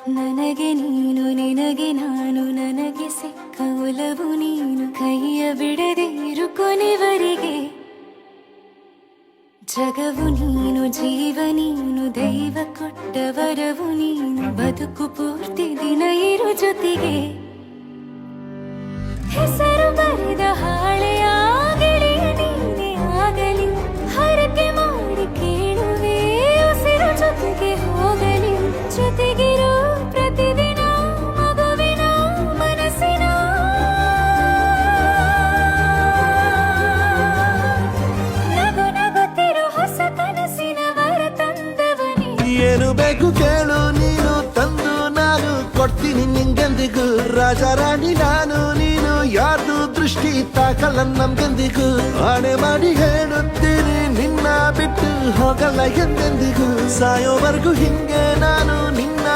ನನಗೆ ನೀನು ನಿನಗೆ ನಾನು ನನಗೆ ಸಿಕ್ಕ ಒಲವು ನೀನು ಕೈಯ ಬಿಡದೆ ಇರು ಕೊನೆವರೆಗೆ ಜಗವು ನೀನು ಜೀವ ನೀನು ದೈವ ಕೊಟ್ಟ ವರವು ನೀನು ಬದುಕು ಪೂರ್ತಿ ದಿನ ಇರು ಜೊತೆಗೆ ಹೆಸರು ಬರೆದ ಹಾಳೆಯ ಗೆಳೆಯ ನೀನೇ ಆಗಲಿ ಹರಕೆ ಮಾಡಿ ಕೇಳುವೆ ಉಸಿರು ಜೊತೆಗೆ ಹೋಗಲಿ ಜೊತೆಗಿರೋ ಪ್ರತಿದಿನ ಮಗುವಿನ ಮನಸ್ಸಿನ ನಗು ನಗುತ್ತಿರೋ ಹೊಸ ಕನಸಿನ ವರ ತಂದವನೇ ಏನು ಬೇಕು ಕೇಳು ನೀನು ತಂದು ನಾನು ಕೊಡ್ತೀನಿ ನಿಂಗೆಂದಿಗೂ ರಾಜ ರಾಣಿ ನಾನು ನೀನು ಯಾರ್ದು ದೃಷ್ಟಿ ತಾಕಲ್ಲ ನಮ್ಗೆಂದಿಗೂ ಆಣೆ ಮಾಡಿ ಹೇಳುತ್ತೀನಿ ನಿನ್ನ ಬಿಟ್ಟು ಹೋಗಲ್ಲ ಎಂದೆಂದಿಗೂ ಸಾಯೋವರೆಗೂ ಹಿಂಗೆ ನಾನು ನಿನ್ನ